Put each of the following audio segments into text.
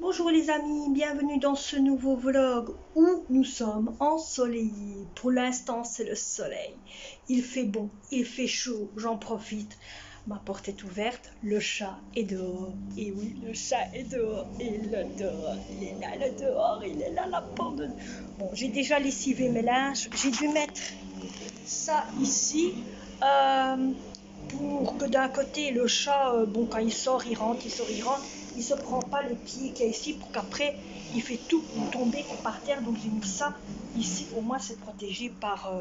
Bonjour les amis, bienvenue dans ce nouveau vlog où nous sommes ensoleillés. Pour l'instant c'est le soleil, il fait bon, il fait chaud, j'en profite. Ma porte est ouverte, le chat est dehors. Et oui, le chat est dehors, il est dehors, il est là le dehors, il est là la porte. Bon, j'ai déjà lessivé mes linges, j'ai dû mettre ça ici. Pour que d'un côté le chat, bon quand il sort, il rentre, il se prend pas les pieds qu'il y a ici pour qu'après il fait tout tomber par terre. Donc j'ai mis ça ici, au moins c'est protégé par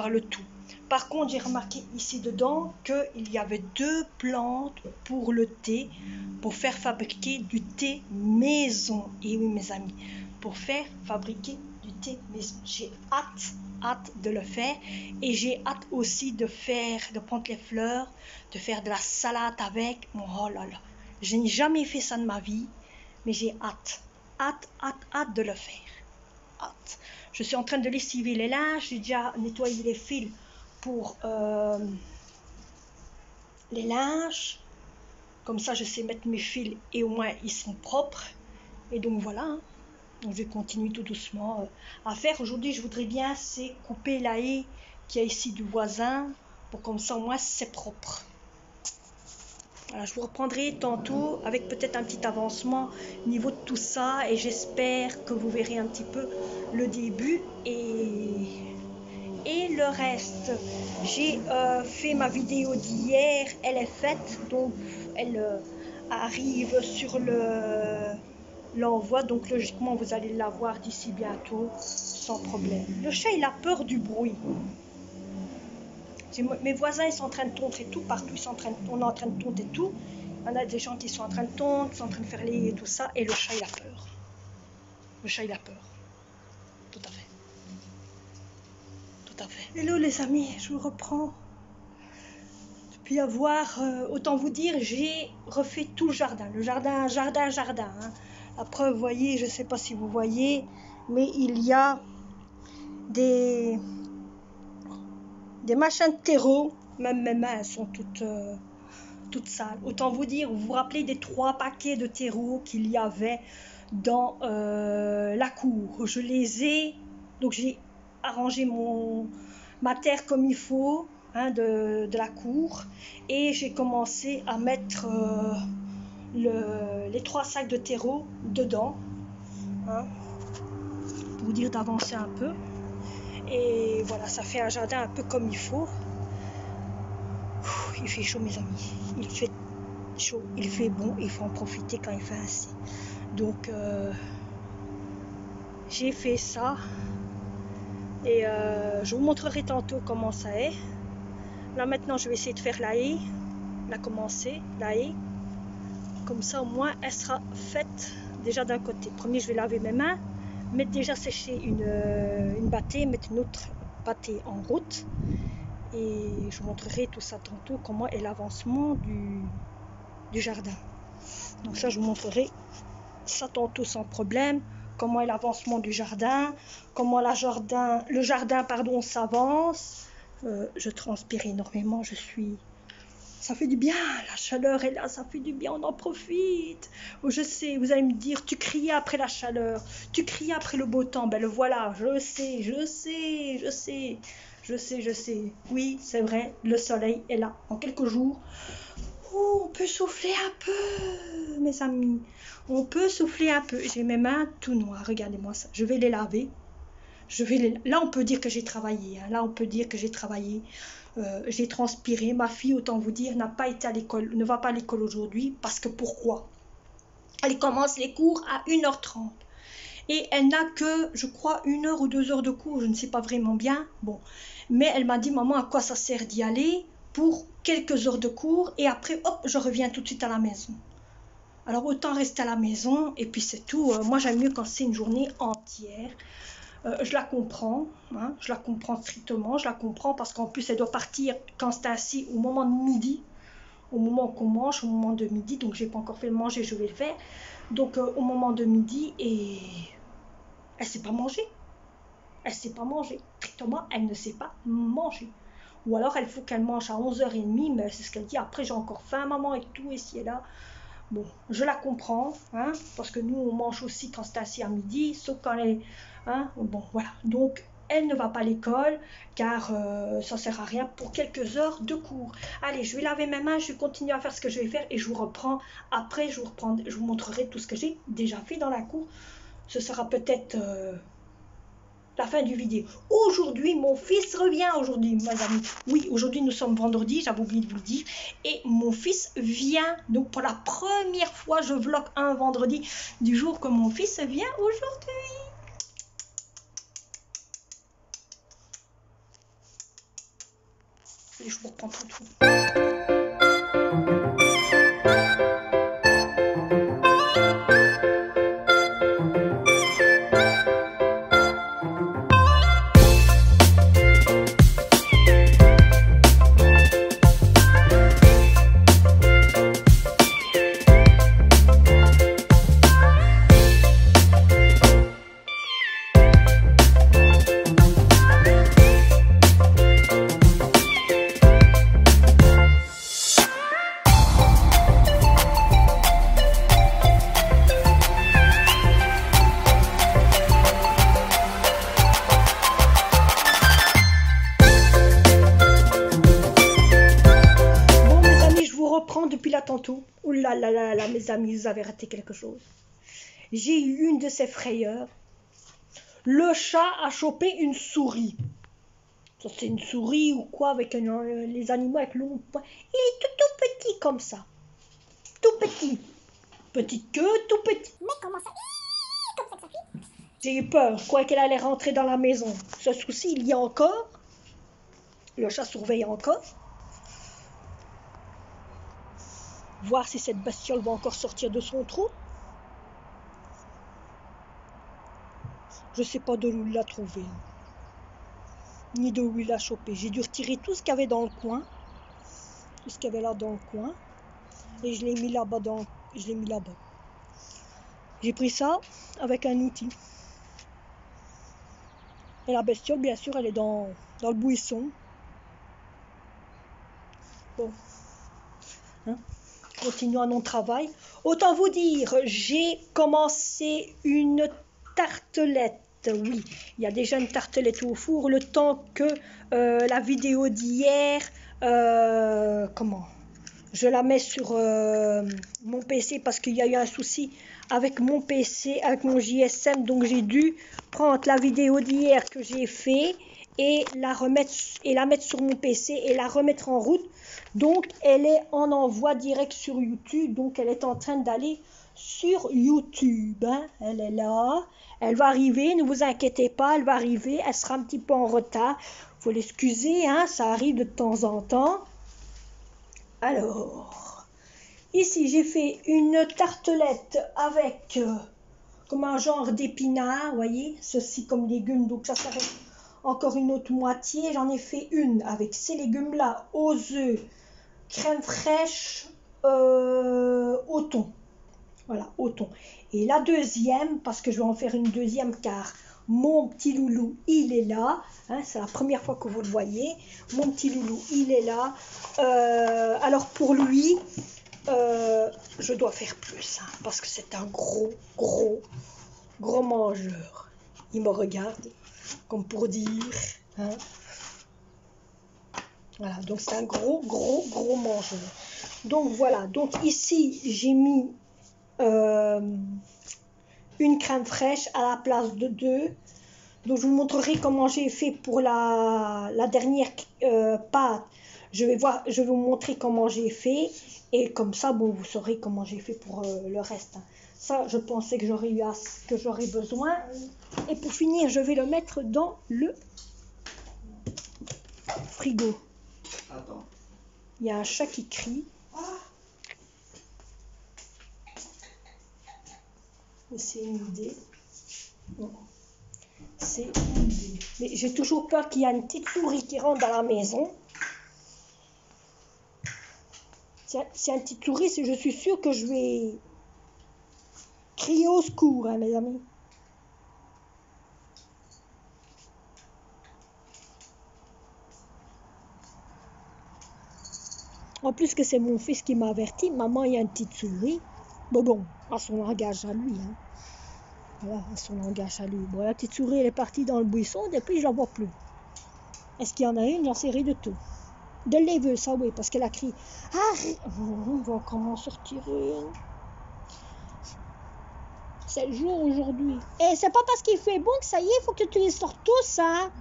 le tout. Par contre j'ai remarqué ici dedans qu'il y avait deux plantes pour le thé, pour faire fabriquer du thé maison. Et oui mes amis, pour faire fabriquer du thé maison. J'ai hâte de le faire, et j'ai hâte aussi de prendre les fleurs, de faire de la salade avec. Oh là là, je n'ai jamais fait ça de ma vie, mais j'ai hâte de le faire. Hâte. Je suis en train de lessiver les linges, j'ai déjà nettoyé les fils pour les linges, comme ça je sais mettre mes fils et au moins ils sont propres. Et donc voilà, hein. Donc je vais continuer tout doucement à faire. Aujourd'hui je voudrais bien c'est couper la haie qu'il y a ici du voisin, pour comme ça au moins c'est propre. Voilà, je vous reprendrai tantôt avec peut-être un petit avancement au niveau de tout ça, et j'espère que vous verrez un petit peu le début et le reste. J'ai fait ma vidéo d'hier, elle est faite, donc elle arrive sur l'envoi, donc logiquement vous allez la voir d'ici bientôt sans problème. Le chat il a peur du bruit. Mes voisins ils sont en train de tondre et tout, partout on est en train de tondre et tout. Il y en a des gens qui sont en train de tondre, qui sont en train de faire les et tout ça, et le chat il a peur. Le chat il a peur. Tout à fait. Tout à fait. Hello les amis, je vous reprends. Depuis avoir, autant vous dire, j'ai refait tout le jardin. Le jardin. Hein. La preuve, vous voyez, je ne sais pas si vous voyez, mais il y a des machins de terreau. Même mes mains elles sont toutes sales. Autant vous dire, vous vous rappelez des 3 paquets de terreau qu'il y avait dans la cour. Je les ai, donc j'ai arrangé ma terre comme il faut, hein, de la cour, et j'ai commencé à mettre les 3 sacs de terreau dedans, hein, pour vous dire d'avancer un peu. Et voilà, ça fait un jardin un peu comme il faut. Il fait chaud mes amis, il fait chaud, il fait bon, il faut en profiter quand il fait ainsi. Donc j'ai fait ça, et je vous montrerai tantôt comment ça est. Là maintenant je vais essayer de faire la haie, la haie, comme ça au moins elle sera faite déjà d'un côté. Premier je vais laver mes mains, mettre déjà sécher une bâtée, mettre une autre bâtée en route, et je vous montrerai tout ça tantôt, comment est l'avancement du jardin. Donc ça je vous montrerai ça tantôt sans problème, comment est l'avancement du jardin, comment le jardin s'avance. Je transpire énormément, ça fait du bien, la chaleur est là, ça fait du bien, on en profite. Oh, je sais, vous allez me dire, tu criais après la chaleur, tu criais après le beau temps. Ben le voilà, je sais. Oui, c'est vrai, le soleil est là. En quelques jours, oh, on peut souffler un peu, mes amis. On peut souffler un peu. J'ai mes mains tout noires, regardez-moi ça. Je vais les laver. Là, on peut dire que j'ai travaillé. Hein. Là, on peut dire que j'ai travaillé. J'ai transpiré. Ma fille, autant vous dire, n'a pas été à l'école, ne va pas à l'école aujourd'hui. Parce que pourquoi? Elle commence les cours à 1h30. Et elle n'a que, je crois, 1 heure ou 2 heures de cours. Je ne sais pas vraiment bien. Bon. Mais elle m'a dit, maman, à quoi ça sert d'y aller pour quelques heures de cours? Et après, hop, je reviens tout de suite à la maison. Alors, autant rester à la maison. Et puis, c'est tout. Moi, j'aime mieux quand c'est une journée entière. Je la comprends, hein, je la comprends strictement, je la comprends parce qu'en plus elle doit partir quand c'est ainsi au moment de midi, au moment qu'on mange, au moment de midi, donc j'ai pas encore fait le manger, je vais le faire, donc au moment de midi, et elle sait pas manger, strictement elle ne sait pas manger, ou alors il faut qu'elle mange à 11h30, mais c'est ce qu'elle dit, après j'ai encore faim maman et tout, et si elle a, Bon, je la comprends, hein, parce que nous, on mange aussi quand c'est assis à midi, sauf quand elle est... Hein, bon, voilà. Donc, elle ne va pas à l'école, car ça ne sert à rien pour quelques heures de cours. Allez, je vais laver mes mains, je vais continuer à faire ce que je vais faire, et je vous reprends. Après, je vous montrerai tout ce que j'ai déjà fait dans la cour. Ce sera peut-être... la fin du vidéo. Aujourd'hui, mon fils revient aujourd'hui, mes amis. Oui, aujourd'hui, nous sommes vendredi, j'avais oublié de vous le dire. Et mon fils vient, donc pour la première fois, je vlog un vendredi du jour que mon fils vient aujourd'hui. Et je vous reprends tout. Depuis là tantôt. Ouh là là là là, mes amis, vous avez raté quelque chose. J'ai eu une de ces frayeurs. Le chat a chopé une souris. Ça, c'est une souris ou quoi avec les animaux avec long poing. Il est tout petit comme ça. Tout petit. Petite queue, tout petit. Mais comment ça? Comme ça que ça fait? J'ai eu peur. Je croyais qu'elle allait rentrer dans la maison. Ce souci, il y a encore. Le chat surveille encore. Voir si cette bestiole va encore sortir de son trou. Je ne sais pas de où il l'a trouvé, ni de où il l'a chopé. J'ai dû retirer tout ce qu'il y avait dans le coin, tout ce qu'il y avait là dans le coin, et je l'ai mis là-bas. J'ai pris ça avec un outil. Et la bestiole, bien sûr, elle est dans le buisson. Bon, hein? Continuons à notre travail. Autant vous dire, j'ai commencé une tartelette. Oui, il y a déjà une tartelette au four. Le temps que la vidéo d'hier, je la mets sur mon PC parce qu'il y a eu un souci avec mon PC, avec mon JSM. Donc j'ai dû prendre la vidéo d'hier que j'ai fait et la mettre sur mon PC et la remettre en route. Donc elle est en envoi direct sur YouTube. Donc elle est en train d'aller sur YouTube, hein. Elle est là, elle va arriver, ne vous inquiétez pas, elle va arriver, elle sera un petit peu en retard, faut l'excuser, hein, ça arrive de temps en temps. Alors, ici j'ai fait une tartelette avec comme un genre d'épinards, vous voyez, ceci comme légumes, donc ça serait encore une autre moitié. J'en ai fait une avec ces légumes là, aux œufs, crème fraîche, au thon. Voilà, au thon. Et la deuxième, parce que je vais en faire une deuxième car mon petit loulou, il est là. Hein, c'est la première fois que vous le voyez. Mon petit loulou, il est là. Alors pour lui, je dois faire plus. Hein, parce que c'est un gros mangeur. Il me regarde comme pour dire. Hein. Voilà, donc c'est un gros mangeur. Donc voilà, donc ici j'ai mis une crème fraîche à la place de 2. Donc je vous montrerai comment j'ai fait pour la dernière pâte. Je vais vous montrer comment j'ai fait et comme ça bon vous saurez comment j'ai fait pour le reste. Ça je pensais que j'aurais besoin. Et pour finir je vais le mettre dans le frigo. Attends. Il y a un chat qui crie. C'est une idée. Bon. C'est une idée. Mais j'ai toujours peur qu'il y ait une petite souris qui rentre dans la maison. C'est une petite souris, je suis sûre que je vais crier au secours, hein, mes amis. En plus que c'est mon fils qui m'a averti, maman, il y a une petite souris. Mais bon, à son langage à lui. Hein. Voilà, à son langage à lui. Bon, la petite souris, elle est partie dans le buisson, depuis, je la vois plus. Est-ce qu'il y en a une? J'en sais rien de tout. De l'éveu, ça oui, parce qu'elle a crié. On va encore m'en sortir une. C'est le jour aujourd'hui. Et c'est pas parce qu'il fait bon que ça y est, il faut que tu les sortes tous, hein.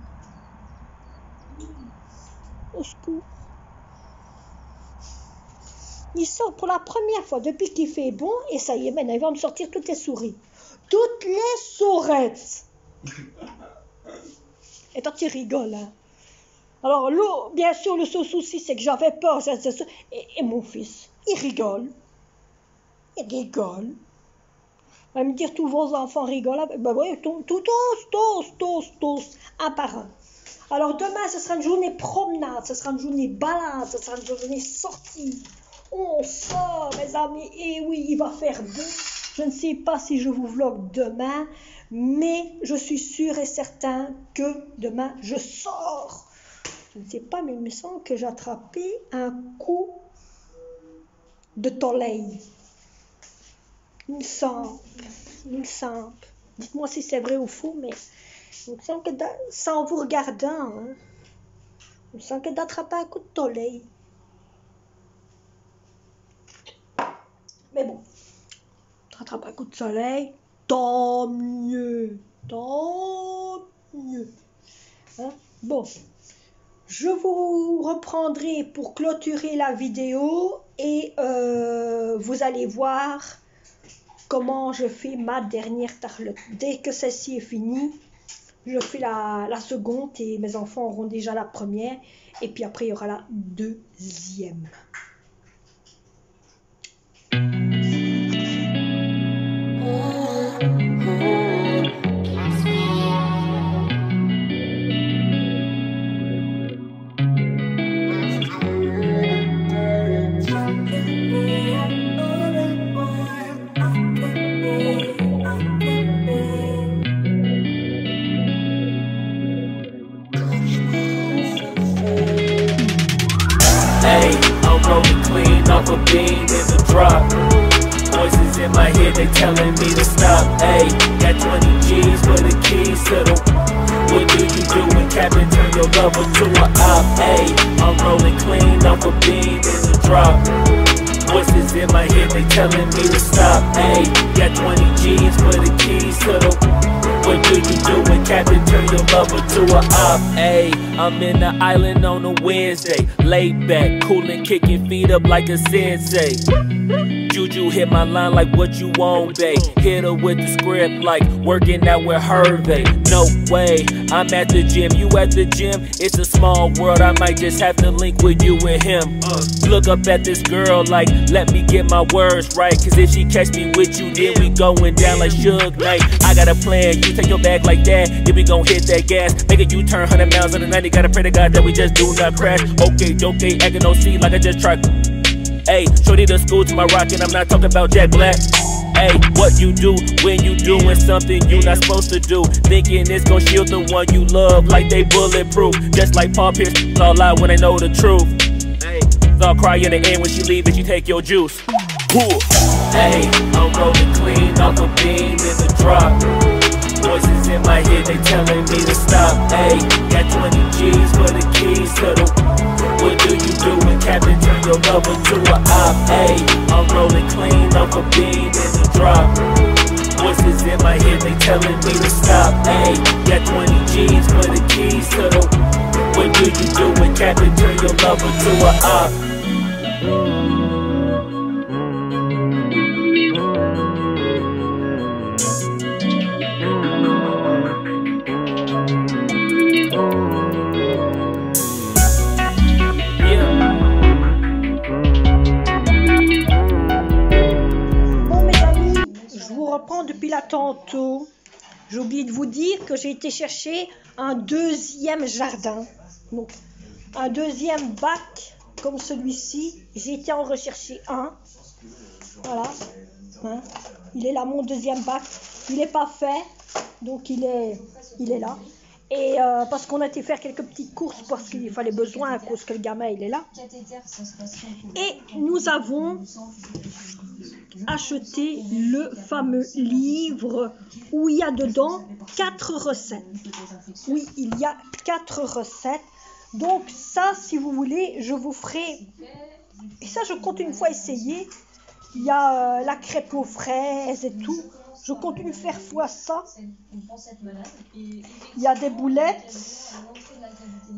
Au secours. Il sort pour la première fois depuis qu'il fait bon, et ça y est, maintenant il va me sortir toutes les souris. Toutes les sourettes. Et toi, tu rigoles, hein. Alors, bien sûr, le seul souci, c'est que j'avais peur. Et mon fils, il rigole. Il rigole. Il va me dire, tous vos enfants rigolent. Ben oui, tous, un par un. Alors, demain, ce sera une journée promenade, ce sera une journée balade, ce sera une journée sortie. On sort, mes amis. Et oui, il va faire beau. Je ne sais pas si je vous vlog demain, mais je suis sûr et certain que demain, je sors. Je ne sais pas, mais il me semble que j'ai attrapé un coup de soleil. Il me semble. Dites-moi si c'est vrai ou faux, mais il me semble que sans vous regardant, hein, il me semble que d'attraper un coup de soleil. Mais bon, t'attrapes un coup de soleil, tant mieux. Hein? Bon. Je vous reprendrai pour clôturer la vidéo et vous allez voir comment je fais ma dernière tartelette. Dès que celle-ci est finie, je fais la seconde et mes enfants auront déjà la première. Et puis après, il y aura la deuxième. Off a bean in the drop. Voices in my head, they telling me to stop. Ayy, got 20 G's for the keys to the. What do you do when Captain turn your lover to a op? Ayy, I'm rolling clean off a bean in the drop. Voices in my head, they telling me to stop. Ayy, got 20 G's for the keys to the. What do you do when Captain turn your lover to a op? Ayy, I'm in the island on a Wednesday. Laid back, coolin', kicking feet up like a sensei. Juju hit my line like what you want, babe. Hit her with the script like working out with Hervey. No way, I'm at the gym, you at the gym. It's a small world, I might just have to link with you and him. Look up at this girl like, let me get my words right. Cause if she catch me with you, then we going down like Suge Knight. I got a plan, you take your bag like that, then we gon' hit that gas. Make a U-turn 100 miles on the 90, gotta pray to God that we just do not crash. Okay, acting no C like I just tried. Ayy, shorty the school to my rocket, I'm not talking about Jack Black. Ayy, what you do when you doing something you not supposed to do? Thinking it's gon' shield the one you love like they bulletproof. Just like Paul Pierce, it's all lie when they know the truth. Ayy, they'll cry in the end when she leave and she take your juice. Ayy, I'm rolling clean off a beam in the drop. Voices in my head, they telling me to stop. Ayy, got 20 G's for the keys to the. What do you do when Captain turn your lover to a op? Ayy, I'm rolling clean off a beam in the drop. Voices in my head, they telling me to stop. Ayy, got 20 G's for the keys to the. What do you do when Captain turn your lover to a op? Depuis là tantôt, j'ai oublié de vous dire que j'ai été chercher un deuxième jardin, donc un deuxième bac comme celui-ci. J'ai été en rechercher un, voilà, hein. Il est là mon deuxième bac, il n'est pas fait, donc il est là. Et parce qu'on a été faire quelques petites courses parce qu'il fallait besoin à cause que le gamin il est là. Et nous avons acheter le fameux livre où il y a dedans 4 recettes. Oui, il y a 4 recettes. Donc ça, si vous voulez, je vous ferai... Et ça, je compte une fois essayer. Il y a la crêpe aux fraises et tout. Je compte une faire fois ça. Il y a des boulettes.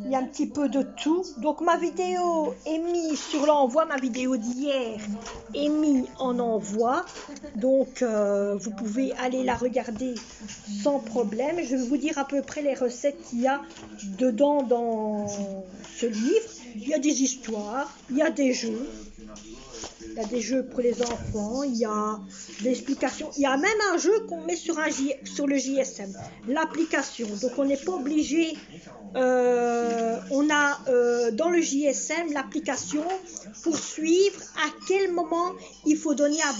Il y a un petit peu de tout. Donc ma vidéo est mise sur l'envoi. Ma vidéo d'hier est mise en envoi. Donc vous pouvez aller la regarder sans problème. Je vais vous dire à peu près les recettes qu'il y a dedans dans ce livre. Il y a des histoires, il y a des jeux. Il y a des jeux pour les enfants, il y a des explications. Il y a même un jeu qu'on met sur le JSM, l'application. Donc on n'est pas obligé, on a dans le JSM l'application pour suivre à quel moment il faut donner à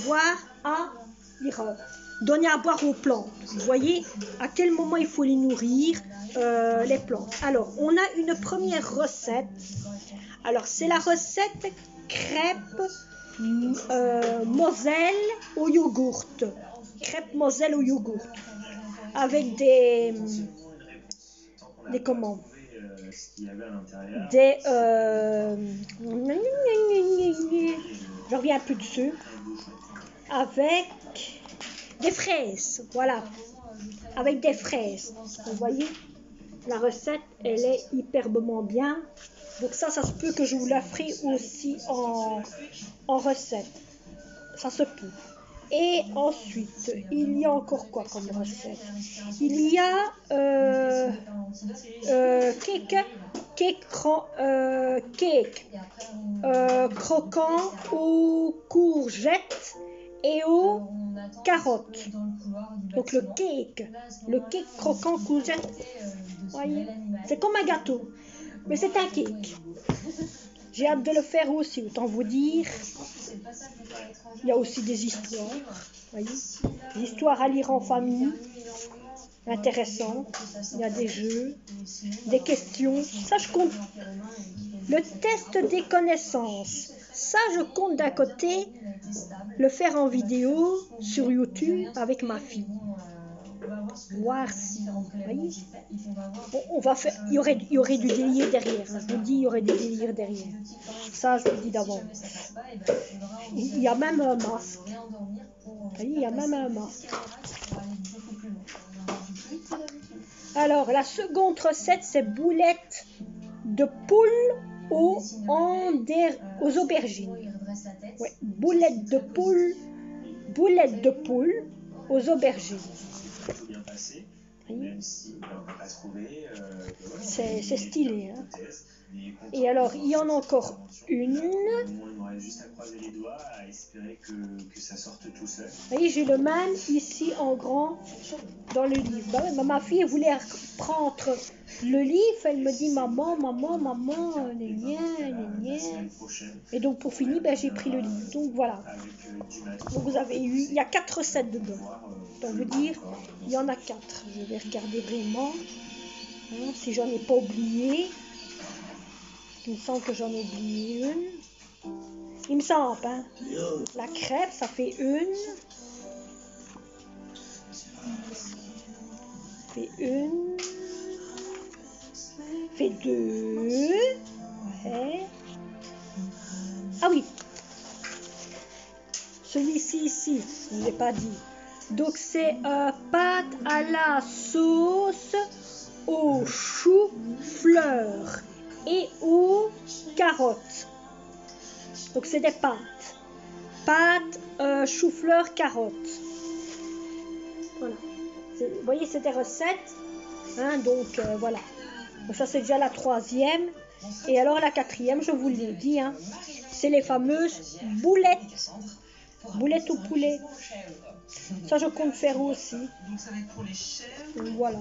boire aux plantes. Vous voyez à quel moment il faut les nourrir, les plantes. Alors on a une première recette. Alors c'est la recette crêpe Moselle au yogourt. Crêpe Moselle au yogourt. Avec des comment? Des je reviens plus dessus. Avec des fraises. Voilà. Avec des fraises. Vous voyez? La recette, elle est hyperbement bien. Donc ça se peut que je vous la ferai aussi en recette. Ça se peut. Et ensuite, il y a encore quoi comme recette? Il y a cake croquant aux courgettes et aux carottes. Donc le cake croquant courgettes. Voyez, c'est comme un gâteau. Mais c'est un cake. J'ai hâte de le faire aussi, autant vous dire. Il y a aussi des histoires. Voyez, des histoires à lire en famille. Intéressantes. Il y a des jeux, des questions. Ça, je compte. Le test des connaissances. Ça, je compte d'un côté le faire en vidéo sur YouTube avec ma fille. Voir si, voyez, on va faire, il y aurait du délire derrière, hein. Je vous dis, il y aurait du délire derrière, ça je vous le dis d'avance. Il y a même un masque, voyez, il y a même un masque. Alors la seconde recette, c'est boulettes de poule aux aubergines. Ouais, boulettes de poule aux aubergines. C'est stylé, hein. Et alors il y en a encore une. Vous voyez, j'ai le man ici en grand dans le livre. Bah, ma fille voulait prendre le livre, elle me dit maman, et donc pour finir, ben, j'ai pris le livre. Donc voilà. Donc vous avez eu, il y a 4 recettes dedans. Pour vous dire, il y en a 4. Je vais regarder vraiment, hein, si j'en ai pas oublié. Il me semble que j'en ai oublié une. Il me semble, hein. La crêpe, ça fait une. Fait 2. Ouais. Ah oui. Celui-ci ici, je ne l'ai pas dit. Donc c'est pâte à la sauce aux choux-fleurs et aux carottes. Donc c'est des pâtes, choux-fleurs, carottes. Voilà. Vous voyez, c'est des recettes. Hein, donc voilà. Donc ça c'est déjà la 3e. Et alors la 4e, je vous l'ai dit, hein, c'est les fameuses boulettes. Boulettes au poulet. Ça je compte faire aussi. Voilà.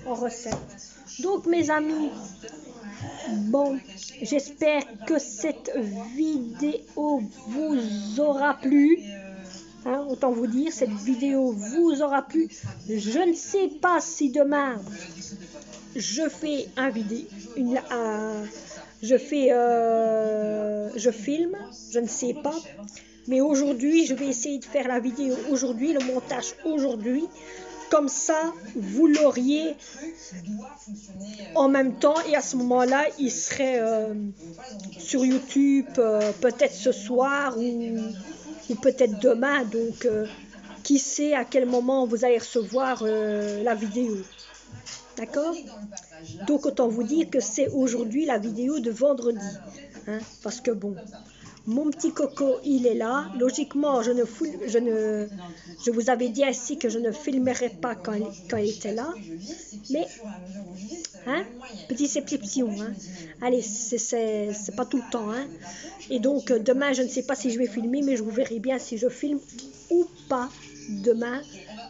En recette. Donc mes amis, bon, j'espère que cette vidéo vous aura plu. Hein, autant vous dire, cette vidéo vous aura plu. Je ne sais pas si demain je fais je filme, je ne sais pas. Mais aujourd'hui, je vais essayer de faire la vidéo aujourd'hui, le montage aujourd'hui. Comme ça, vous l'auriez en même temps. Et à ce moment-là, il serait sur YouTube peut-être ce soir ou peut-être demain. Donc, qui sait à quel moment vous allez recevoir la vidéo. D'accord? Donc, autant vous dire que c'est aujourd'hui la vidéo de vendredi. Hein, parce que bon, mon petit coco, il est là. Logiquement, je vous avais dit ainsi que je ne filmerai pas quand il était là. Mais, hein, petite exception. Hein. Allez, c'est pas tout le temps. Hein. Et donc, demain, je ne sais pas si je vais filmer, mais je vous verrai bien si je filme ou pas demain.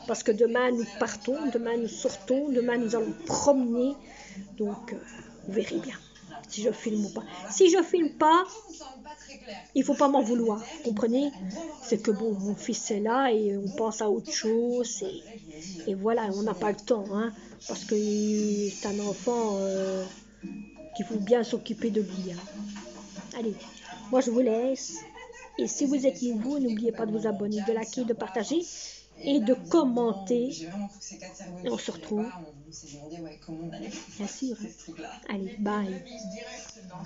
Parce que demain, nous partons, demain, nous sortons, demain, nous allons promener. Donc, vous verrez bien si je filme ou pas. Si je filme pas, il faut pas m'en vouloir, comprenez? C'est que bon, mon fils est là et on pense à autre chose et voilà, on n'a pas le temps, hein, parce que c'est un enfant qu'il faut bien s'occuper de lui. Hein. Allez, moi je vous laisse et si vous êtes nouveau, n'oubliez pas de vous abonner, de liker, de partager et de commenter. Et on se retrouve. Bien sûr. Allez, bye.